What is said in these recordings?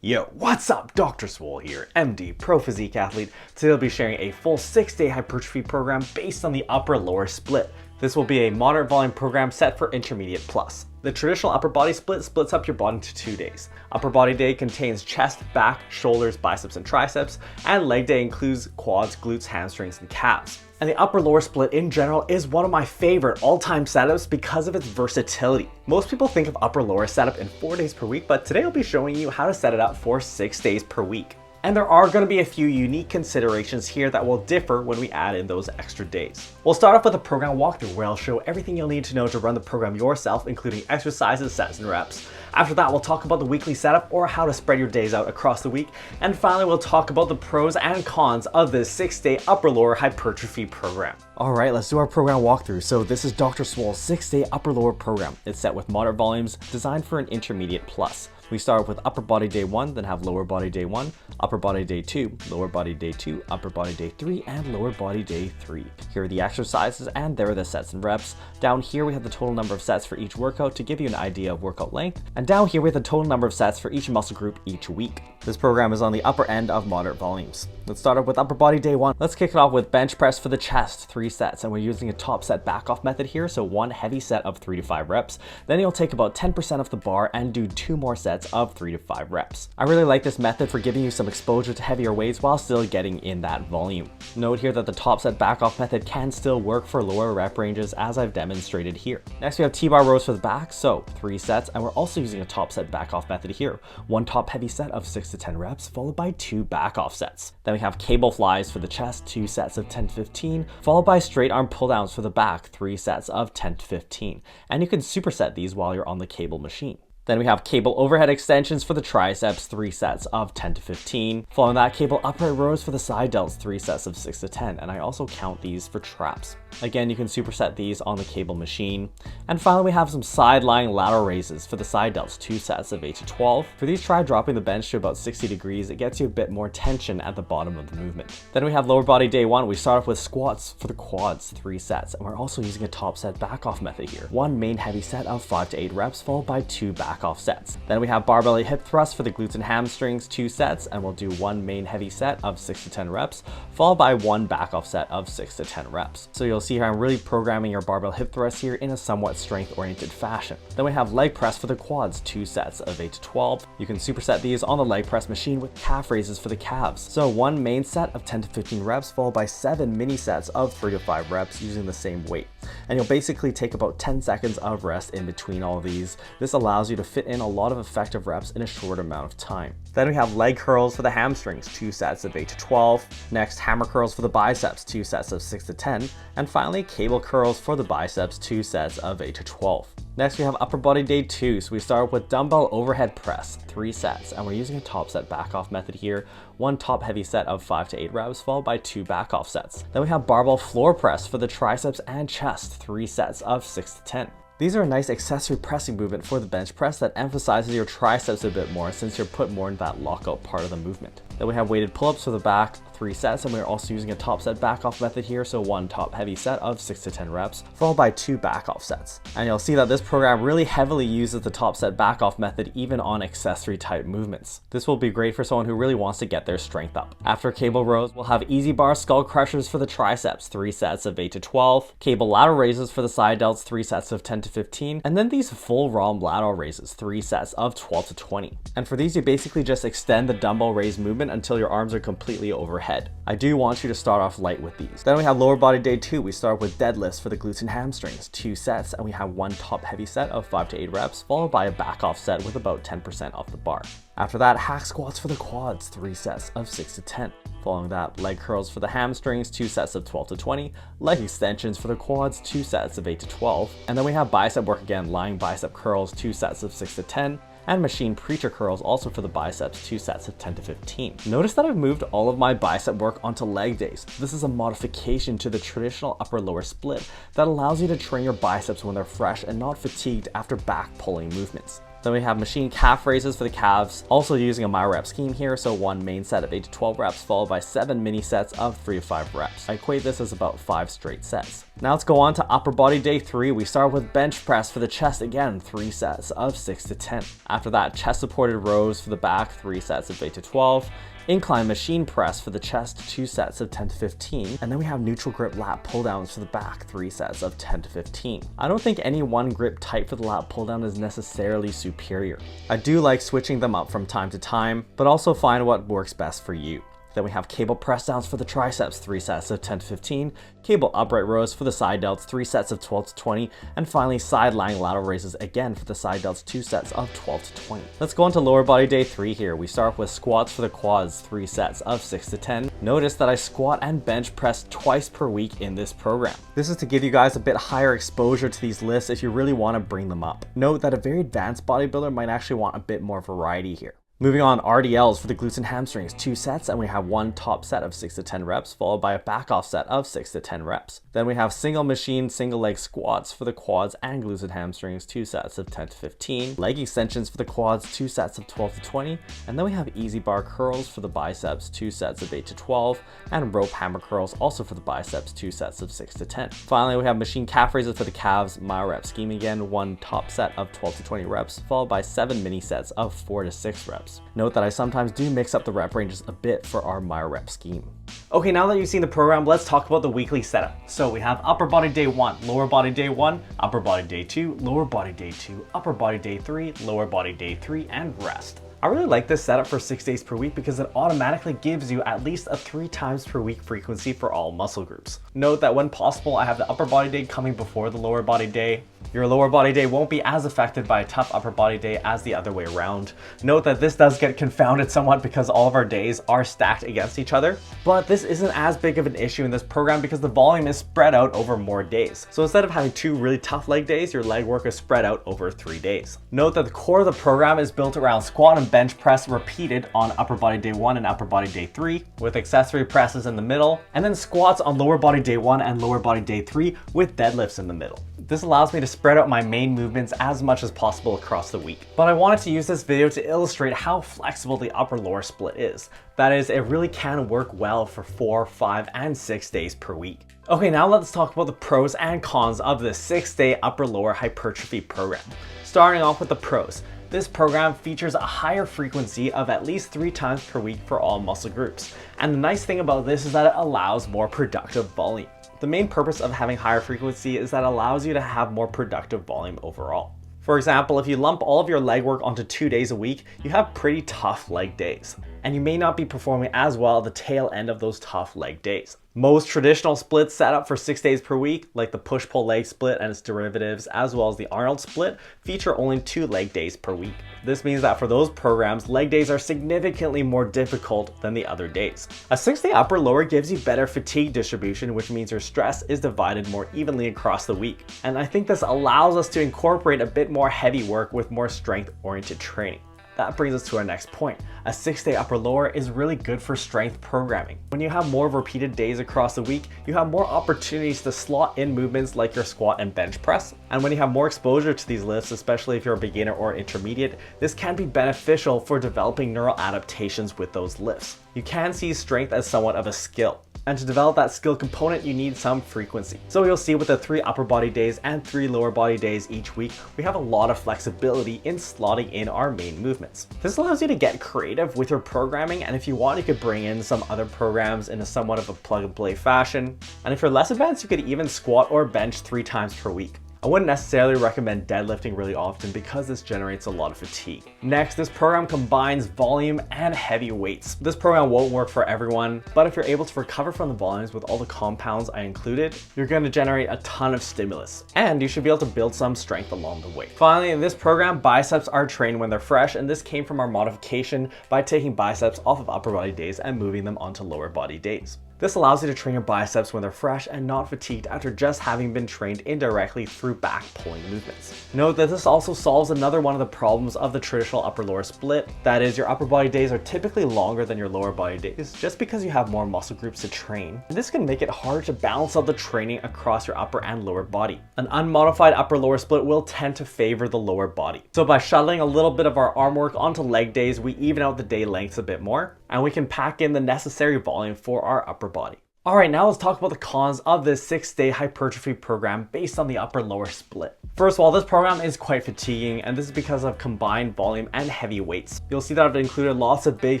Yo, what's up? Dr. Swole here, MD, pro physique athlete. Today I'll be sharing a full 6-day hypertrophy program based on the upper-lower split. This will be a moderate volume program set for intermediate plus. The traditional upper body split splits up your body into 2 days. Upper body day contains chest, back, shoulders, biceps, and triceps, and leg day includes quads, glutes, hamstrings, and calves. And the upper-lower split in general is one of my favorite all-time setups because of its versatility. Most people think of upper-lower setup in 4 days per week, but today I'll be showing you how to set it up for 6 days per week. And there are going to be a few unique considerations here that will differ when we add in those extra days. We'll start off with a program walkthrough where I'll show everything you'll need to know to run the program yourself, including exercises, sets, and reps. After that, we'll talk about the weekly setup or how to spread your days out across the week. And finally, we'll talk about the pros and cons of this 6-day upper-lower hypertrophy program. All right, let's do our program walkthrough. So this is Dr. Swole's 6-day upper-lower program. It's set with moderate volumes, designed for an intermediate plus. We start with upper body day 1, then have lower body day 1, upper body day 2, lower body day 2, upper body day 3, and lower body day 3. Here are the exercises, and there are the sets and reps. Down here we have the total number of sets for each workout to give you an idea of workout length. And down here we have the total number of sets for each muscle group each week. This program is on the upper end of moderate volumes. Let's start off with upper body day 1. Let's kick it off with bench press for the chest, 3 sets, and we're using a top set back off method here, so 1 heavy set of 3 to 5 reps. Then you'll take about 10% off the bar and do 2 more sets of 3 to 5 reps. I really like this method for giving you some exposure to heavier weights while still getting in that volume. Note here that the top set back off method can still work for lower rep ranges as I've demonstrated here. Next we have T-bar rows for the back, so 3 sets, and we're also using a top set back off method here. 1 top heavy set of 6 to 10 reps followed by 2 back off sets. Then we have cable flies for the chest, 2 sets of 10 to 15, followed by straight arm pull downs for the back, 3 sets of 10 to 15. And you can superset these while you're on the cable machine. Then we have cable overhead extensions for the triceps, 3 sets of 10 to 15. Following that, cable upright rows for the side delts, 3 sets of 6 to 10, and I also count these for traps. Again, you can superset these on the cable machine. And finally, we have some side lying lateral raises for the side delts, 2 sets of 8 to 12. For these, try dropping the bench to about 60 degrees. It gets you a bit more tension at the bottom of the movement. Then we have lower body day 1. We start off with squats for the quads, 3 sets, and we're also using a top set back off method here. 1 main heavy set of 5 to 8 reps, followed by 2 back off sets. Then we have barbell hip thrust for the glutes and hamstrings, 2 sets, and we'll do 1 main heavy set of 6 to 10 reps, followed by 1 back off set of 6 to 10 reps. So you'll see here I'm really programming your barbell hip thrust here in a somewhat strength oriented fashion. Then we have leg press for the quads, 2 sets of 8 to 12. You can superset these on the leg press machine with calf raises for the calves. So 1 main set of 10 to 15 reps, followed by 7 mini sets of 3 to 5 reps using the same weight. And you'll basically take about 10 seconds of rest in between all of these. This allows you to fit in a lot of effective reps in a short amount of time. Then we have leg curls for the hamstrings, 2 sets of 8 to 12. Next, hammer curls for the biceps, 2 sets of 6 to 10. And finally, cable curls for the biceps, 2 sets of 8 to 12. Next, we have upper body day 2. So we start with dumbbell overhead press, 3 sets, and we're using a top set back off method here. 1 top heavy set of 5 to 8 reps, followed by 2 back off sets. Then we have barbell floor press for the triceps and chest, 3 sets of 6 to 10. These are a nice accessory pressing movement for the bench press that emphasizes your triceps a bit more since you're put more into that lockout part of the movement. Then we have weighted pull-ups for the back, 3 sets, and we're also using a top set back off method here, so 1 top heavy set of 6 to 10 reps, followed by 2 back off sets. And you'll see that this program really heavily uses the top set back off method even on accessory type movements. This will be great for someone who really wants to get their strength up. After cable rows, we'll have easy bar skull crushers for the triceps, 3 sets of 8 to 12, cable lateral raises for the side delts, 3 sets of 10 to 15, and then these full ROM lateral raises, 3 sets of 12 to 20. And for these, you basically just extend the dumbbell raise movement until your arms are completely overhead. I do want you to start off light with these. Then we have lower body day 2. We start with deadlifts for the glutes and hamstrings, 2 sets, and we have 1 top heavy set of 5 to 8 reps, followed by a back off set with about 10% off the bar. After that, hack squats for the quads, 3 sets of 6 to 10. Following that, leg curls for the hamstrings, 2 sets of 12 to 20, leg extensions for the quads, 2 sets of 8 to 12, and then we have bicep work again, lying bicep curls, 2 sets of 6 to 10, and machine preacher curls also for the biceps, 2 sets of 10 to 15. Notice that I've moved all of my bicep work onto leg days. This is a modification to the traditional upper-lower split that allows you to train your biceps when they're fresh and not fatigued after back pulling movements. Then we have machine calf raises for the calves, also using a myo rep scheme here, so one main set of 8 to 12 reps followed by 7 mini sets of 3 to 5 reps. I equate this as about 5 straight sets. Now let's go on to upper body day 3. We start with bench press for the chest, again 3 sets of 6 to 10. After that, chest supported rows for the back, 3 sets of 8 to 12. Incline machine press for the chest, 2 sets of 10 to 15. And then we have neutral grip lat pull downs for the back, 3 sets of 10 to 15. I don't think any one grip type for the lat pull down is necessarily superior. I do like switching them up from time to time, but also find what works best for you. Then we have cable press downs for the triceps, 3 sets of 10 to 15, cable upright rows for the side delts, 3 sets of 12 to 20, and finally side lying lateral raises again for the side delts, 2 sets of 12 to 20. Let's go into lower body day 3 here. We start off with squats for the quads, 3 sets of 6 to 10. Notice that I squat and bench press twice per week in this program. This is to give you guys a bit higher exposure to these lifts if you really want to bring them up. Note that a very advanced bodybuilder might actually want a bit more variety here. Moving on, RDLs for the glutes and hamstrings, 2 sets, and we have one top set of 6 to 10 reps, followed by a back off set of 6 to 10 reps. Then we have single machine, single leg squats for the quads and glutes and hamstrings, 2 sets of 10 to 15. Leg extensions for the quads, 2 sets of 12 to 20. And then we have easy bar curls for the biceps, 2 sets of 8 to 12. And rope hammer curls also for the biceps, 2 sets of 6 to 10. Finally, we have machine calf raises for the calves, myo rep scheme again, one top set of 12 to 20 reps, followed by 7 mini sets of 4 to 6 reps. Note that I sometimes do mix up the rep ranges a bit for our myo rep scheme. Okay, now that you've seen the program, let's talk about the weekly setup. So we have upper body day 1, lower body day 1, upper body day 2, lower body day 2, upper body day 3, lower body day 3, and rest. I really like this setup for 6 days per week because it automatically gives you at least a 3 times per week frequency for all muscle groups. Note that when possible, I have the upper body day coming before the lower body day. Your lower body day won't be as affected by a tough upper body day as the other way around. Note that this does get confounded somewhat because all of our days are stacked against each other, but this isn't as big of an issue in this program because the volume is spread out over more days. So instead of having 2 really tough leg days, your leg work is spread out over 3 days. Note that the core of the program is built around squat and bench press repeated on upper body day 1 and upper body day 3 with accessory presses in the middle, and then squats on lower body day 1 and lower body day 3 with deadlifts in the middle. This allows me to spread out my main movements as much as possible across the week. But I wanted to use this video to illustrate how flexible the upper-lower split is. That is, it really can work well for 4, 5, and 6 days per week. Okay, now let's talk about the pros and cons of the 6-day upper-lower hypertrophy program. Starting off with the pros. This program features a higher frequency of at least 3 times per week for all muscle groups. And the nice thing about this is that it allows more productive volume. The main purpose of having higher frequency is that it allows you to have more productive volume overall. For example, if you lump all of your leg work onto 2 days a week, you have pretty tough leg days. And you may not be performing as well at the tail end of those tough leg days. Most traditional splits set up for 6 days per week, like the push-pull leg split and its derivatives, as well as the Arnold split, feature only 2 leg days per week. This means that for those programs, leg days are significantly more difficult than the other days. A 6-day upper-lower gives you better fatigue distribution, which means your stress is divided more evenly across the week. And I think this allows us to incorporate a bit more heavy work with more strength-oriented training. That brings us to our next point. A 6-day upper-lower is really good for strength programming. When you have more repeated days across the week, you have more opportunities to slot in movements like your squat and bench press. And when you have more exposure to these lifts, especially if you're a beginner or intermediate, this can be beneficial for developing neural adaptations with those lifts. You can see strength as somewhat of a skill. And to develop that skill component, you need some frequency. So you'll see with the 3 upper body days and 3 lower body days each week, we have a lot of flexibility in slotting in our main movements. This allows you to get creative with your programming, and if you want, you could bring in some other programs in a somewhat of a plug and play fashion. And if you're less advanced, you could even squat or bench 3 times per week. I wouldn't necessarily recommend deadlifting really often because this generates a lot of fatigue. Next, this program combines volume and heavy weights. This program won't work for everyone, but if you're able to recover from the volumes with all the compounds I included, you're going to generate a ton of stimulus, and you should be able to build some strength along the way. Finally, in this program, biceps are trained when they're fresh, and this came from our modification by taking biceps off of upper body days and moving them onto lower body days. This allows you to train your biceps when they're fresh and not fatigued after just having been trained indirectly through back pulling movements. Note that this also solves another one of the problems of the traditional upper-lower split. That is, your upper body days are typically longer than your lower body days just because you have more muscle groups to train. And this can make it hard to balance out the training across your upper and lower body. An unmodified upper-lower split will tend to favor the lower body. So by shuttling a little bit of our arm work onto leg days, we even out the day lengths a bit more, and we can pack in the necessary volume for our upper body. Alright, now let's talk about the cons of this 6-day hypertrophy program based on the upper-lower split. First of all, this program is quite fatiguing, and this is because of combined volume and heavy weights. You'll see that I've included lots of big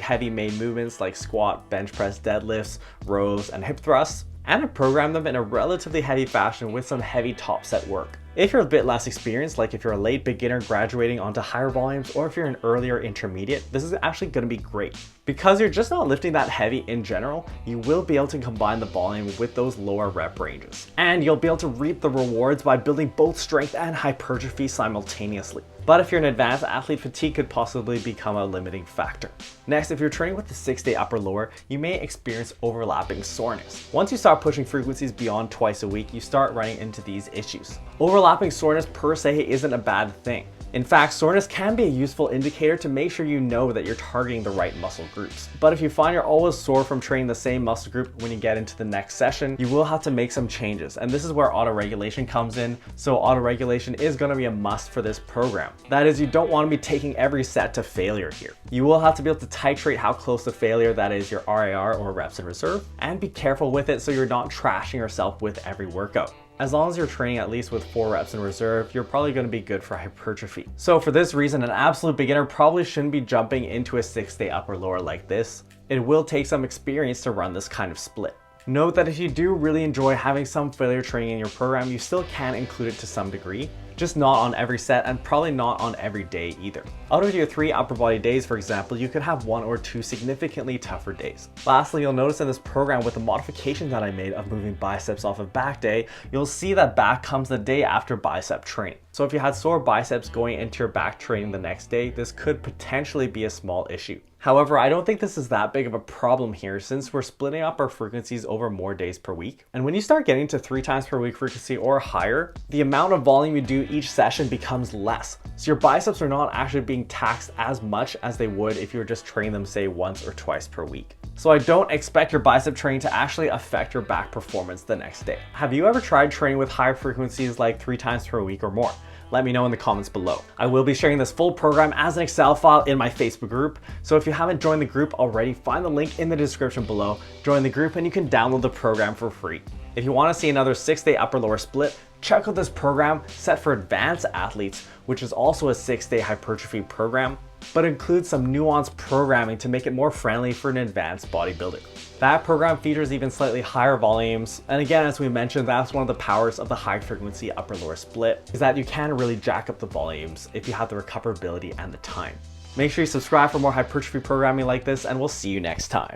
heavy main movements like squat, bench press, deadlifts, rows, and hip thrusts, and I've programmed them in a relatively heavy fashion with some heavy top set work. If you're a bit less experienced, like if you're a late beginner graduating onto higher volumes, or if you're an earlier intermediate, this is actually going to be great. Because you're just not lifting that heavy in general, you will be able to combine the volume with those lower rep ranges. And you'll be able to reap the rewards by building both strength and hypertrophy simultaneously. But if you're an advanced athlete, fatigue could possibly become a limiting factor. Next, if you're training with the 6-day upper-lower, you may experience overlapping soreness. Once you start pushing frequencies beyond twice a week, you start running into these issues. Overlapping soreness per se isn't a bad thing. In fact, soreness can be a useful indicator to make sure you know that you're targeting the right muscle groups. But if you find you're always sore from training the same muscle group when you get into the next session, you will have to make some changes. And this is where auto-regulation comes in. So auto-regulation is going to be a must for this program. That is, you don't want to be taking every set to failure here. You will have to be able to titrate how close to failure, that is your RIR or reps in reserve, and be careful with it so you're not trashing yourself with every workout. As long as you're training at least with 4 reps in reserve, you're probably going to be good for hypertrophy. So for this reason, an absolute beginner probably shouldn't be jumping into a 6-day upper-lower like this. It will take some experience to run this kind of split. Note that if you do really enjoy having some failure training in your program, you still can include it to some degree, just not on every set and probably not on every day either. Out of your 3 upper body days, for example, you could have 1 or 2 significantly tougher days. Lastly, you'll notice in this program with the modifications that I made of moving biceps off of back day, you'll see that back comes the day after bicep training. So if you had sore biceps going into your back training the next day, this could potentially be a small issue. However, I don't think this is that big of a problem here since we're splitting up our frequencies over more days per week. And when you start getting to 3 times per week frequency or higher, the amount of volume you do each session becomes less. So your biceps are not actually being taxed as much as they would if you were just training them, say, once or twice per week. So I don't expect your bicep training to actually affect your back performance the next day. Have you ever tried training with higher frequencies like 3 times per week or more? Let me know in the comments below. I will be sharing this full program as an Excel file in my Facebook group. So if you haven't joined the group already, find the link in the description below, join the group, and you can download the program for free. If you want to see another 6-day upper-lower split, check out this program set for advanced athletes, which is also a 6-day hypertrophy program, but includes some nuanced programming to make it more friendly for an advanced bodybuilder. That program features even slightly higher volumes, and again, as we mentioned, that's one of the powers of the high frequency upper-lower split, is that you can really jack up the volumes if you have the recoverability and the time. Make sure you subscribe for more hypertrophy programming like this, and we'll see you next time.